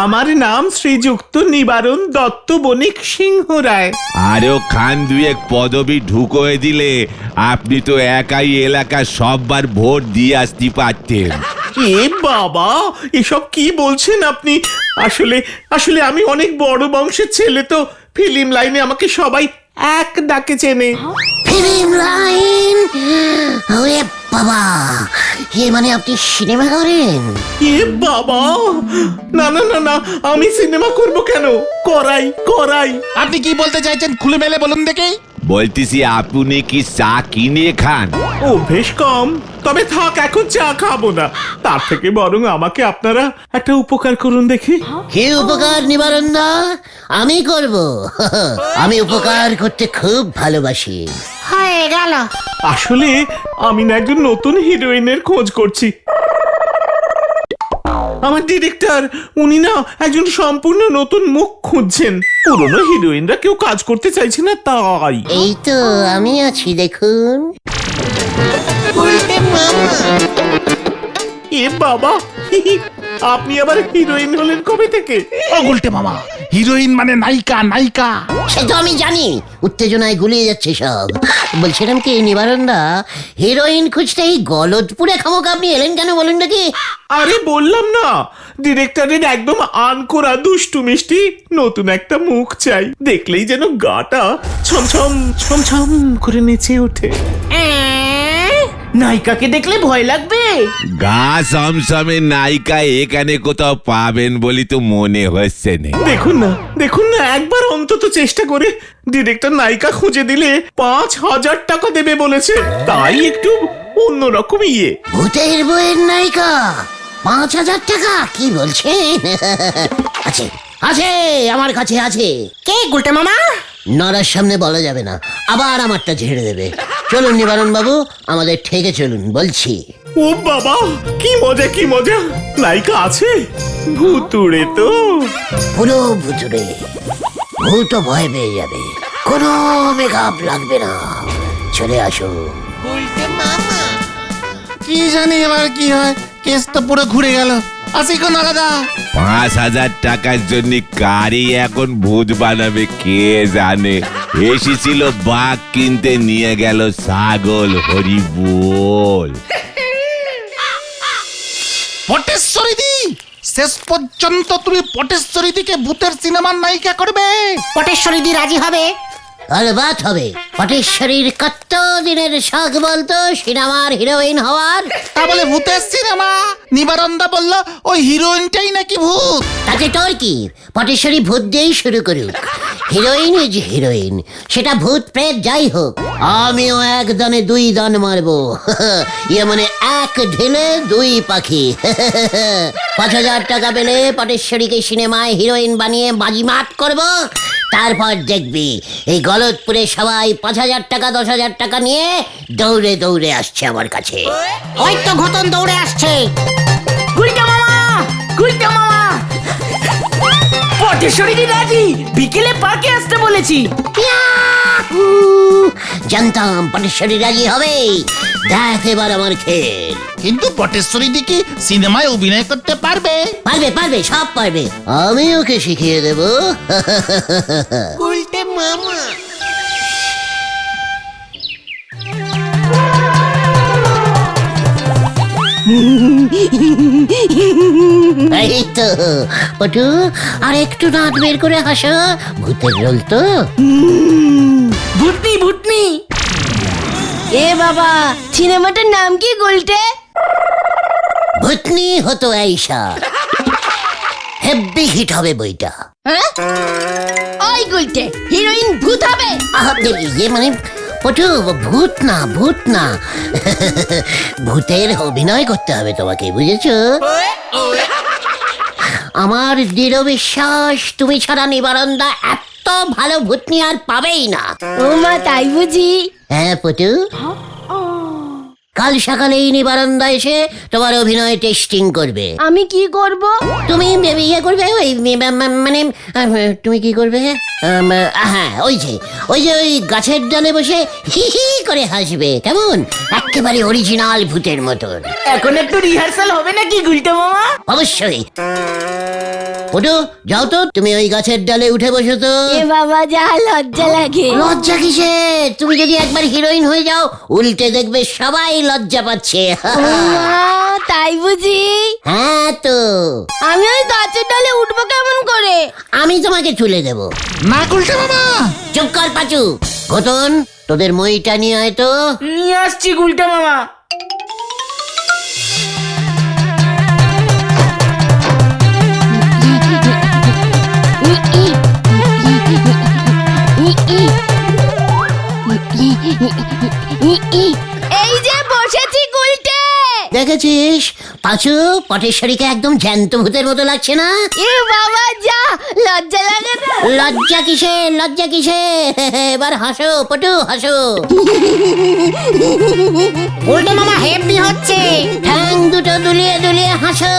[SPEAKER 8] আমার নাম শ্রীযুক্ত নিবারণ দত্ত বণিক সিংহ রায়।
[SPEAKER 5] আরো খান দুয়েক পদবি ঢুকোয় দিলে আপনি তো একাই এলাকা সববার ভোট দিয়ে আসতে পারতেন।
[SPEAKER 8] এ বাবা, এসব কি বলছেন আপনি? আসলে আসলে আমি অনেক বড় বংশের ছেলে তো, ফিল্ম লাইনে আমাকে সবাই এক ডাকে চেনে।
[SPEAKER 2] Film line? ওরে বাবা, মানে আপনি সিনেমা করেন?
[SPEAKER 8] এ বাবা, না না না না, আমি সিনেমা করব কেন? করাই।
[SPEAKER 1] আপনি কি বলতে চাইছেন খুলে মেলে বলুন দেখি।
[SPEAKER 5] বলতেছি আপনি কি চা কিনে খান?
[SPEAKER 8] অভ্যেস কম, তবে থাক, এখন চা খাবো না। তার থেকে বরং আমাকে আপনারা একটা উপকার করুন দেখি।
[SPEAKER 2] কি উপকার নিবারণ দা? আমি করব। আমি উপকার করতে খুব ভালোবাসি।
[SPEAKER 6] হয়ে গেল।
[SPEAKER 8] আসলে আমি না একজন নতুন হিরোইনের খোঁজ করছি। আমার ডিরেক্টর উনি না একজন সম্পূর্ণ নতুন মুখ খুঁজছেন। পুরনো হিরোইনরা কেউ কাজ করতে চাইছে না, তাই।
[SPEAKER 2] এই তো আমি আছি, দেখুন।
[SPEAKER 8] এ বাবা, আপনি আবার হিরোইন হলেন কবে থেকে?
[SPEAKER 1] ও গুলটে মামা, হিরোইন মানে নায়িকা।
[SPEAKER 2] সে তো আমি জানি, উত্তেজনায় গুলিয়ে যাচ্ছে সব। বলছিলাম কি নিবারণ দা, হিরোইন খুঁজতে এই গলদপুরে খামোকা আপনি এলেন কেন বলুন নাকি?
[SPEAKER 8] আরে বললাম না, ডিরেক্টরের একদম আনকোরা দুষ্টু মিষ্টি নতুন একটা মুখ চাই। দেখলেই যেন গাটা ছমছম ছমছম করে নেচে ওঠে।
[SPEAKER 3] নায়িকাকে দেখলে ভয় লাগবে।
[SPEAKER 5] গা সমসমে নায়িকা এখানে কোথাও পাবেন বলি তো মনে হচ্ছে না।
[SPEAKER 8] দেখুন না, একবার অন্তত চেষ্টা করে। ডিরেক্টর নায়িকা খুঁজে দিলে 5,000 টাকা দেবে বলেছে, তাই একটু অন্যরকম ইয়ে।
[SPEAKER 2] ভূতের বইয়ের নায়িকা 5,000 টাকা? কি বলছেন? আছে আছে, আমার কাছে আছে।
[SPEAKER 6] কে গুলটে মামা?
[SPEAKER 2] নড়ার সামনে বলা যাবে না, আবার আমারটা ঝেড়ে দেবে। চলুন নিবারণ বাবু, আমাদের ঠেকে চলুন বলছি।
[SPEAKER 8] ও বাবা, কি মজা। নায়িকা আছে? ভুতুড়ে তো?
[SPEAKER 2] পুরো ভুতুরে। ভূত ভয় পেয়ে যাবে, কোনো মেকআপ লাগবে না। চলে আসো।
[SPEAKER 1] কি জানি এবার কি হয়, কেস তো পুরো ঘুরে গেল। আসি কোন আলাদা।
[SPEAKER 5] 5,000 টাকার জন্য কারি এখন ভূত বানাবে কে জানে। এসেছিল বাঘ কিনতে, নিয়ে গেল ছাগল। হরি বল।
[SPEAKER 1] পটেশ্বরী দি, শেষ পর্যন্ত তুমি পটেশ্বরী দিকে ভূতের সিনেমার নায়িকা করবে?
[SPEAKER 6] পটেশ্বরী দি রাজি হবে?
[SPEAKER 2] অলবাত হবে। পটেশ্বরীর কত দিনের শখ বলতো সিনেমার হিরোইন হওয়ার?
[SPEAKER 1] তা বলে ভূতের সিনেমা? নিবারণদা বলল ওই হিরোইনটাই নাকি ভূত।
[SPEAKER 2] তাতে তোর কি? পটেশ্বরী ভূত দিয়েই শুরু করুক। হিরোইন ইজ হিরোইন, সেটা ভূত প্রেত যাই হোক। আমিও এক দানে দুই দান মারবো। ইয়ে মানে এক ঢেলে দুই পাখি। 5,000 টাকা পেলে পটেশ্বরীকে সিনেমায় হিরোইন বানিয়ে বাজিমাত করব। তারপর দেখবি এই গলতপুরে সবাই 5,000 টাকা 10,000 টাকা নিয়ে দৌড়ে দৌড়ে আসছে আমার কাছে।
[SPEAKER 6] ওই তো ঘটন দৌড়ে আসছে।
[SPEAKER 3] গুলটা মামা, গুলটা মামা, পটেশ্বরী রাজি, বিকেলে পার্কে আসতে বলেছি।
[SPEAKER 2] ইয়াহু! জানতাম পটেশ্বরী রাজি হবে। দেখ এবার আমার খেল।
[SPEAKER 1] কিন্তু পটেশ্বরী দিকে সিনেমায় অভিনয় করতে পারবে?
[SPEAKER 2] পারবে পারবে, সব পারবে। আমি ওকে শিখিয়ে দেব। এই তো পটু, আর একটু দাঁত বের করে হাসো। ভূতের রোল তো।
[SPEAKER 3] ভূতনি ভূতনি।
[SPEAKER 9] এ বাবা, সিনেমাটার নাম কি গুলটে?
[SPEAKER 2] ভূতনি হতো আইসা। হেব্বি হিট হবে বইটা।
[SPEAKER 9] হ্যাঁ? ওই গুলটে, হিরোইন ভূত হবে?
[SPEAKER 2] ইয়ে মানে পটু, ভূত না, ভূত না। ভূতের অভিনয় করতে হবে তোমাকে, বুঝেছো? আমার দৃঢ় বিশ্বাস তুমি ছাড়া নিবারণদা এত ভালো ভূতনি আর পাবেই না।
[SPEAKER 9] ও মা, তাই বুঝি?
[SPEAKER 2] হ্যাঁ পটু, কাল সকালেই নিবারণদা এসে তোমার অভিনয় টেস্টিং করবে।
[SPEAKER 9] আমি কি করব?
[SPEAKER 2] তুমি ইয়ে করবে, ওই মানে তুমি কি করবে? হ্যাঁ, ওই যে ওই গাছের ডালে বসে হি হি করে হাসবে, কেমন? একেবারে অরিজিনাল ভূতের মতন।
[SPEAKER 3] এখন একটু রিহার্সাল হবে নাকি গুলটা মামা?
[SPEAKER 2] অবশ্যই। পটু, যাও তো, তুমি ওই গাছের ডালে উঠে বসো তো।
[SPEAKER 9] এ বাবা, যা লজ্জা লাগে।
[SPEAKER 2] লজ্জা কিসে? তুমি যদি একবার হিরোইন হয়ে যাও, উল্টে দেখবে সবাই লজ্জা পাচ্ছে।
[SPEAKER 9] ও মা, তাই বুঝি?
[SPEAKER 2] হ্যাঁ তো,
[SPEAKER 9] আমি ওই গাছের ডালে উঠবো কেমন করে?
[SPEAKER 2] আমি তোমাকে তুলে দেব।
[SPEAKER 1] না গুলটে মামা।
[SPEAKER 2] চুপ কর পাচু। ঘটন, তোদের মইটা নিয়ে আয় তো।
[SPEAKER 3] নিয়ে আসছি গুলটা মামা।
[SPEAKER 9] এই যে বসেছি গুলটে।
[SPEAKER 2] দেখেছিস পাচু, পটেশ্বরীকে একদম জ্যান্ত ভূতের মতো লাগছে না?
[SPEAKER 9] এ বাবা, যা লজ্জা লাগে না?
[SPEAKER 2] লজ্জা কিসে, লজ্জা কিসে? এবার হাসো পটু, হাসো।
[SPEAKER 6] উল্টে মামা হেভি হচ্ছে।
[SPEAKER 2] ঠ্যাং দুটো দুলিয়ে দুলিয়ে হাসো।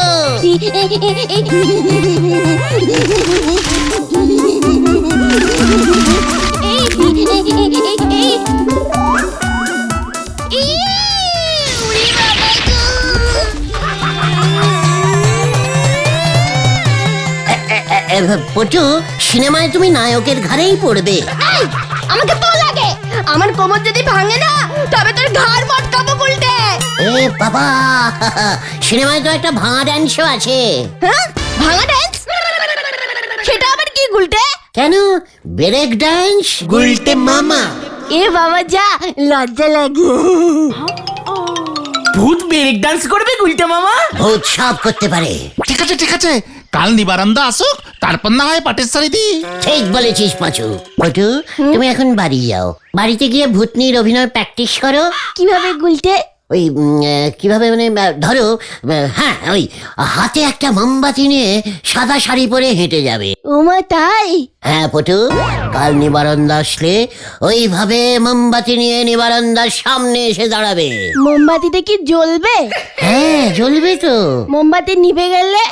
[SPEAKER 2] পটু, সিনেমায় তুমি নায়কের ঘাড়েই পড়বে।
[SPEAKER 9] এই, আমাকে তো লাগে। আমার কোমর যদি ভাঙে না, তবে তোর ঘাড় মটকাবো গুলটে।
[SPEAKER 2] এ বাবা, সিনেমায় তো একটা ভাঙা ড্যান্সও আছে।
[SPEAKER 9] হ্যাঁ, ভাঙা ড্যান্স? সেটা আবার কি গুলটে?
[SPEAKER 2] কেন, ব্রেক ড্যান্স।
[SPEAKER 8] গুলটে মামা।
[SPEAKER 9] এ বাবা, যা লজ্জা লাগে।
[SPEAKER 3] ভূত ব্রেক ডান্স করবে গুলটা মামা?
[SPEAKER 2] ভূত সব করতে পারে।
[SPEAKER 1] ঠিক আছে ঠিক আছে, কাল নিবারণদা আসুক, তারপর না হয় পটেশ্বরী দি।
[SPEAKER 2] ঠিক বলেছিস পাচু। পটু, তুমি এখন বাড়ি যাও। বাড়িতে গিয়ে ভূতনির অভিনয় প্র্যাকটিস করো।
[SPEAKER 9] কিভাবে গুলটে?
[SPEAKER 2] ওই কিভাবে মানে ধরো, হ্যাঁ, ওই হাতে একটা মোমবাতি নিয়ে সাদা শাড়ি পরে হেঁটে যাবে।
[SPEAKER 9] ওমা, তাই?
[SPEAKER 2] হ্যাঁ পটু, কাল নিবারণদা আসলে ওইভাবে মোমবাতি নিয়ে নিবারণদার সামনে এসে দাঁড়াবে।
[SPEAKER 9] মোমবাতিতে কি জ্বলবে?
[SPEAKER 2] হ্যাঁ, জ্বলবে তো।
[SPEAKER 9] মোমবাতি নিভে গেলে?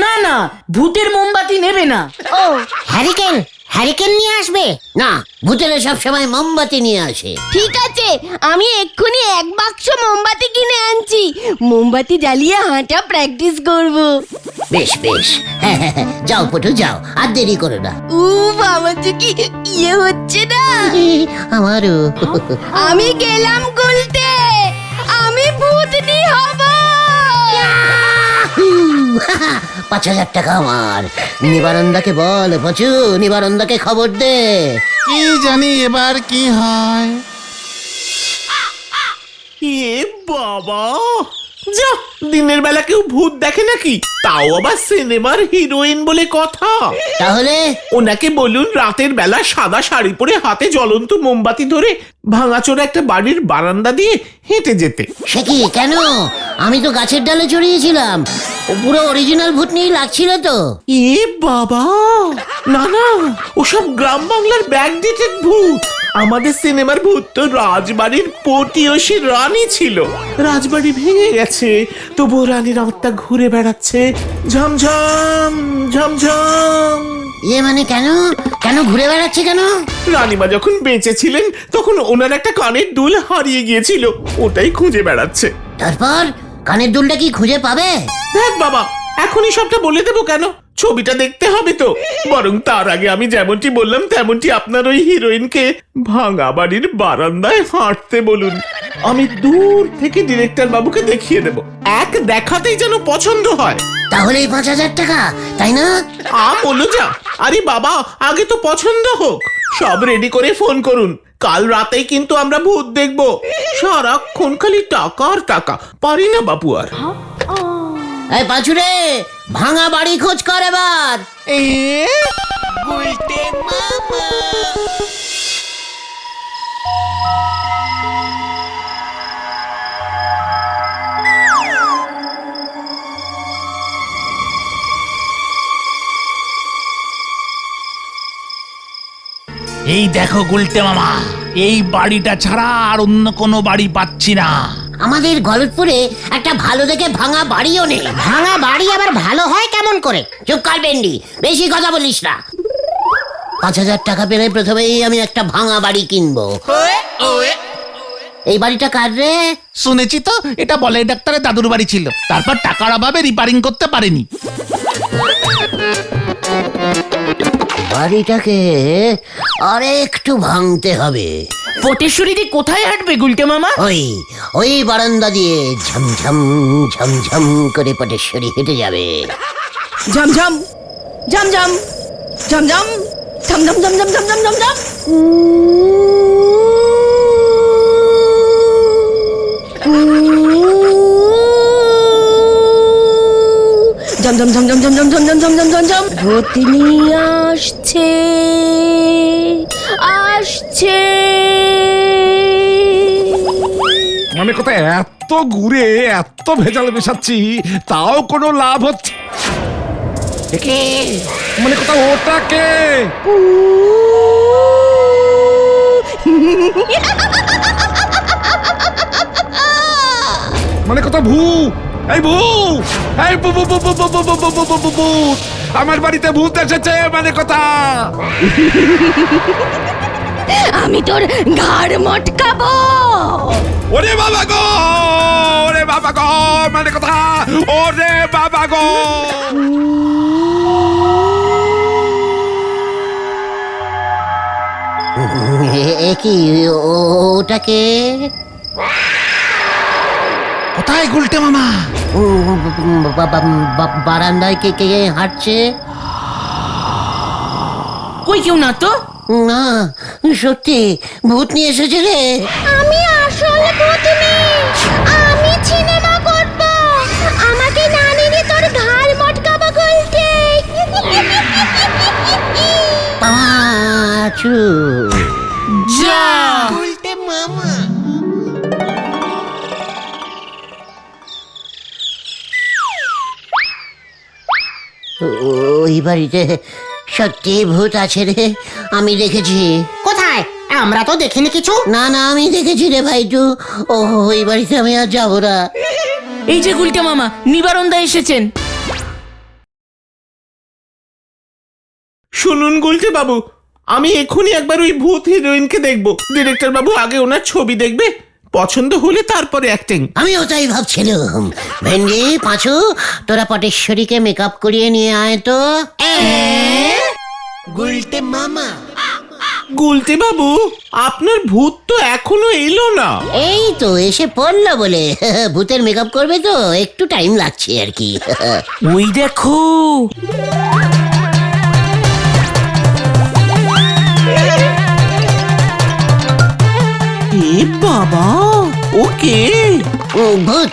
[SPEAKER 3] না না, ভূতের মোমবাতি নেবে না।
[SPEAKER 9] ও,
[SPEAKER 6] হ্যারিকেন, হ্যারিকেন নিয়ে আসবে।
[SPEAKER 2] না, ভূতেরা সব সময় মোমবাতি নিয়ে আসে।
[SPEAKER 9] ঠিক আছে, আমি এক্ষুনি 1 বাক্স মোমবাতি কিনে আনছি। মোমবাতি জ্বালিয়ে হাঁটা প্র্যাকটিস করব।
[SPEAKER 2] বেশ বেশ, হ্যাঁ হ্যাঁ হ্যাঁ, যাও পটু যাও, আর দেরি করো না।
[SPEAKER 9] বাবা, যে কি ইয়ে হচ্ছে না।
[SPEAKER 2] আমারও।
[SPEAKER 9] আমি গেলাম গুলটে, আমি ভূতনি হব।
[SPEAKER 2] 5,000 টাকা আমার। নিবারণদাকে বল পাচু, নিবারণদাকে খবর দে।
[SPEAKER 1] কি জানি এবার কি হয়।
[SPEAKER 8] এ বাবা, যা দিনের বেলা কেউ ভূত দেখে নাকি, তাও আবার সিনেমার হিরোইন বলে কথা।
[SPEAKER 2] তাহলে
[SPEAKER 8] ওনাকে বলুন রাতের বেলা সাদা শাড়ি পরে হাতে জ্বলন্ত মোমবাতি ধরে ভাঙাচোরা একটা বাড়ির বারান্দা দিয়ে হেঁটে যেতে।
[SPEAKER 2] সে কি, কেন? আমি তো গাছের ডালে চড়িয়েছিলাম, ও পুরো অরিজিনাল ভূতনি লাগছিল তো।
[SPEAKER 8] এ বাবা, না না, ওসব গ্রাম বাংলার ব্যাকডেটেড ভূত। আমাদের সিনেমার ভূত তো রাজবাড়ির পটিয়সী রানী ছিল। রাজবাড়ি ভেঙে গেছে, তবুও রানীর আত্মা ঘুরে বেড়াচ্ছে ঝমঝম ঝমঝম।
[SPEAKER 2] ইয়ে মানে কেন? কেন ঘুরে বেড়াচ্ছে কেন?
[SPEAKER 8] রানীমা যখন বেঁচে ছিলেন তখন ওনার একটা কানের দুল হারিয়ে গিয়েছিল, ওটাই খুঁজে বেড়াচ্ছে।
[SPEAKER 2] তারপর কানের দুলটা কি খুঁজে পাবে?
[SPEAKER 8] দেখ বাবা, এখনই সবটা বলে দেবো কেন, ছবিটা দেখতে হবে তো। বরং তার আগে আমি যেমনটি বললাম তেমনটি আপনার ওই হিরোইনকে ভাঙা বাড়ির বারান্দায় হাঁটতে বলুন। আমি দূর থেকে ডিরেক্টর বাবুকে দেখিয়ে দেব, এক দেখাতেই যেন পছন্দ হয়।
[SPEAKER 2] তাহলে 5,000 টাকা, তাই না?
[SPEAKER 8] বলো যা। আরে বাবা, আগে তো পছন্দ হোক। সব রেডি করে ফোন করুন, কাল রাতেই কিন্তু আমরা ভূত দেখবো। সারাক্ষণ খালি টাকা আর টাকা, পারি না বাপু আর।
[SPEAKER 2] এই পাঁচুরে, ভাঙা বাড়ি খোঁজ কর এবার।
[SPEAKER 10] এই দেখো গুলটে মামা, এই বাড়িটা ছাড়া আর অন্য কোনো বাড়ি পাচ্ছি না।
[SPEAKER 2] আমাদের গলতপুরে একটা ভালো দেখে ভাঙা বাড়িও নেই।
[SPEAKER 6] ভাঙা বাড়ি আবার ভালো হয় কেমন করে?
[SPEAKER 2] চুপ কর বেন্ডি, বেশি কথা বলিস না। 5,000 টাকা পেলে প্রথমেই আমি একটা ভাঙা বাড়ি কিনবো। এই বাড়িটা কার রে?
[SPEAKER 10] শুনেছি তো এটা বলে ডাক্তারের দাদুর বাড়ি ছিল, তারপর টাকার অভাবে রিপেয়ারিং করতে পারেনি।
[SPEAKER 2] বাড়িটাকে আরে একটু ভাঙতে হবে।
[SPEAKER 3] পটেশ্বরীদি কোথায় হাঁটবে গুলটে মামা?
[SPEAKER 2] ওই বারান্দা দিয়ে ঝমঝম ঝমঝম করে পটেশ্বরী হেঁটে যাবে।
[SPEAKER 9] ঝমঝম ঝমঝম ঝমঝম ঝমঝম ঝমঝম ঝমঝম ঝমঝম। ঝমঝম ঝমঝম ঝমঝম ঝমঝম ঝমঝম ঝমঝম। ভূতনি আসছে আসছে।
[SPEAKER 7] মানে কথা, এত ঘুরে এত ভেজাল মেশাচ্ছি তাও কোনো লাভ হচ্ছে। মানে কথা, ওটাকে মানে কথা ভূ, এই ভূ, এই ভূ, ভূ, ভূ, ভূ, ভূ, ভূ, ভূ, ভূ, ভূ, ভূ, ভূ, আমার বাড়িতে ভূত এসেছে মানে কথা।
[SPEAKER 9] আমি তোর ঘাড় মটকাবো।
[SPEAKER 7] ওরে বাবা গো, ওরে বাবা গো, মানে কথা, ওরে বাবা গো।
[SPEAKER 2] কি ওটাকে?
[SPEAKER 10] কোথায় গুলটে মামা?
[SPEAKER 2] বারান্দায় কে কে হাঁটছে?
[SPEAKER 3] কই কেউ না তো।
[SPEAKER 2] না, সত্যি ভূত নিয়ে এসেছে রে।
[SPEAKER 9] আমি আসলে ভূতনি, আমি সিনেমা করব। আমাকে না নিলে তোর ঘাড় মটকাবো গুলটে।
[SPEAKER 2] পাঁচু
[SPEAKER 3] যা।
[SPEAKER 2] ওই বাড়িতে সত্যি ভূত আছে রে, আমি দেখেছি।
[SPEAKER 6] কোথায়? আমরা তো দেখিনি কিছু।
[SPEAKER 2] না না, আমি দেখেছি রে ভাইটু। ওই বাড়িতে আমি আর যাবো না।
[SPEAKER 3] এই যে গুলটে মামা, নিবারণদা এসেছেন।
[SPEAKER 8] শুনুন গুলটে বাবু, আমি এখনই একবার ওই ভূত হিরোইনকে দেখবো। ডিরেক্টর বাবু আগে ওনার ছবি দেখবে, পছন্দ হলে তারপরে অ্যাক্টিং।
[SPEAKER 2] আমিও তাই ভাবছিলাম। ভেন্ডি, পাঁচু, তোরা পটেশ্বরীকে মেকআপ করিয়ে নিয়ে আয় তো।
[SPEAKER 8] গুলটে মামা। গুলটে বাবু, আপনার ভূত তো এখনো এলো না।
[SPEAKER 2] এই তো এসে পড়লো বলে। ভূতের মেকআপ করবে তো একটু টাইম লাগছে আর কি।
[SPEAKER 3] ওই দেখো।
[SPEAKER 8] বাবা ওকে
[SPEAKER 2] ভূত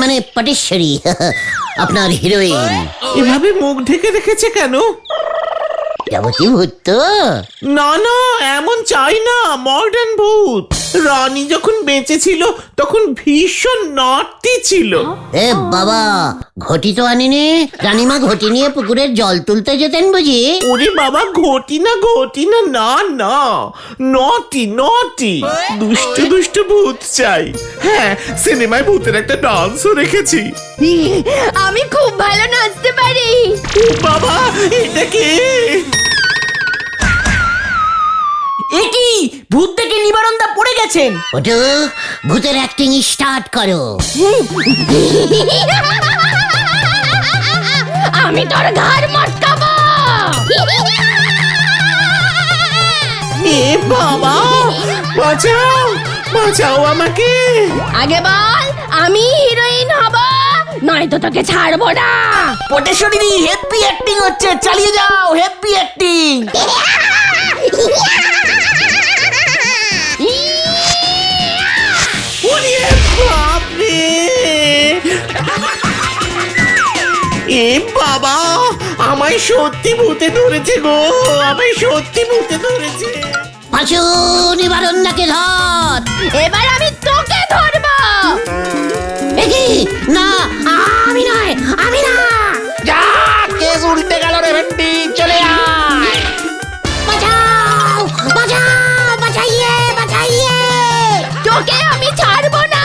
[SPEAKER 2] মানে পটেশ্বরী আপনার হিরোইন।
[SPEAKER 8] এভাবে মুখ ঢেকে রেখেছে কেন?
[SPEAKER 2] যাবতীয় ভূত তো।
[SPEAKER 8] না না এমন চাই না, মডার্ন ভূত। রানী যখন বেঁচে ছিল তখন ভীষণ নটি ছিল।
[SPEAKER 2] এ বাবা, ঘটি তো আনিনি। রানীমা ঘটি নিয়ে পুকুরের জল তুলতে যেতেন বুঝি?
[SPEAKER 8] ওরে বাবা, ঘটি না না না, নটি নটি, দুষ্ট দুষ্ট ভূত চাই। হ্যাঁ, সিনেমায় ভূতের একটা ডান্সও রেখেছি।
[SPEAKER 9] আমি খুব ভালো নাচতে পারি।
[SPEAKER 8] বাবা, এটা কে?
[SPEAKER 3] একই ভূত থেকে নিবারণদা পড়ে গেছেন।
[SPEAKER 2] ওটা ভূতের অ্যাক্টিং স্টার্ট করো।
[SPEAKER 9] আমি তোর ঘাড় মটকাবো।
[SPEAKER 8] এ বাবা, বাঁচাও বাঁচাও আমাকে।
[SPEAKER 9] আগে বল আমি হিরোইন হব, নয়তো তোকে ছাড়বো না।
[SPEAKER 3] পটেশ্বরী হেভি অ্যাক্টিং হচ্ছে, চালিয়ে যাও, হেভি অ্যাক্টিং।
[SPEAKER 8] ওরে বাপরে! এ বাবা, আমায় সত্যি ভূতে ধরেছে গো, আমায় সত্যি ভূতে ধরেছে।
[SPEAKER 2] পাঁচু, নিবারণদাকে ধর।
[SPEAKER 9] এবার আমি তোকে ধরবো।
[SPEAKER 2] একই না, আমি নয়, আমি না।
[SPEAKER 1] যা, কেস উল্টে গেল রে ভেন্ডি, চলে আয়।
[SPEAKER 2] বাঁচাও বাঁচাও, বাঁচাইয়ে বাঁচাইয়ে।
[SPEAKER 9] তোকে আমি ছাড়বো না।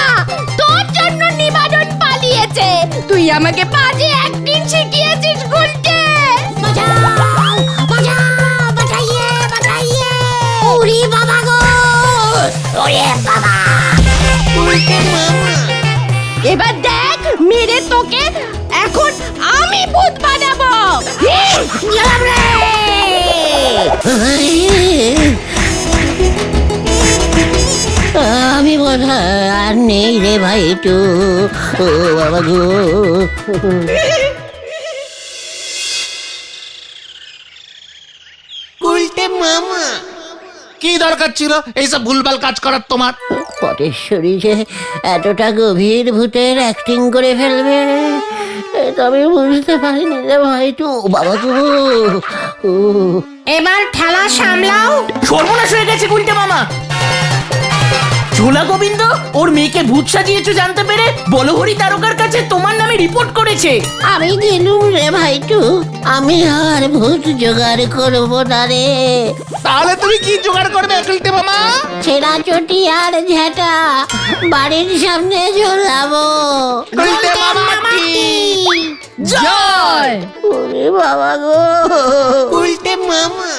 [SPEAKER 9] তোর জন্য নিবারণ পালিয়েছে। তুই আমাকে বাজে অ্যাক্টিং শিখিয়েছিস গুলটে।
[SPEAKER 2] বাঁচাও বাঁচাও, বাঁচাইয়ে বাঁচাইয়ে। ওরে বাবা গো, ওরে বাবা।
[SPEAKER 9] এবার দেখ মেরে তোকে এখন আমি ভূত বানাবো।
[SPEAKER 2] আমি বোধহয় আর নেই রে ভাই টু। ও বাবা গো।
[SPEAKER 1] কি দরকার ছিল এইসব ভুলভাল কাজ করার তোমার?
[SPEAKER 2] পটেশ্বরী যে এতটা গভীর ভূতের অ্যাক্টিং করে ফেলবে তবে বুঝতে পারিনি রে ভাই টু। বাবা গো।
[SPEAKER 6] এবার ঠেলা সামলাও।
[SPEAKER 3] সর্বনাশ হয়ে গেছে গুলটে মামা। ঝোলা গোবিন্দ ওর মেয়েকে ভূত সাজিয়েছো জানতে পেরে বলহরি তারকার কাছে তোমার নামে রিপোর্ট করেছে।
[SPEAKER 2] আমি গেলুম রে ভাই টু, আমি আর ভূত জোগাড় করবো না রে।
[SPEAKER 1] তাহলে তুমি কি জোগাড় করবে গুলটে মামা?
[SPEAKER 2] ছেঁড়া চটি আর ঝেঁটা বাড়ির সামনে ঝোলাবো।
[SPEAKER 1] গুলটে মামা কি
[SPEAKER 3] জয়।
[SPEAKER 2] ওরে বাবা গো।
[SPEAKER 1] গুলটে মামা।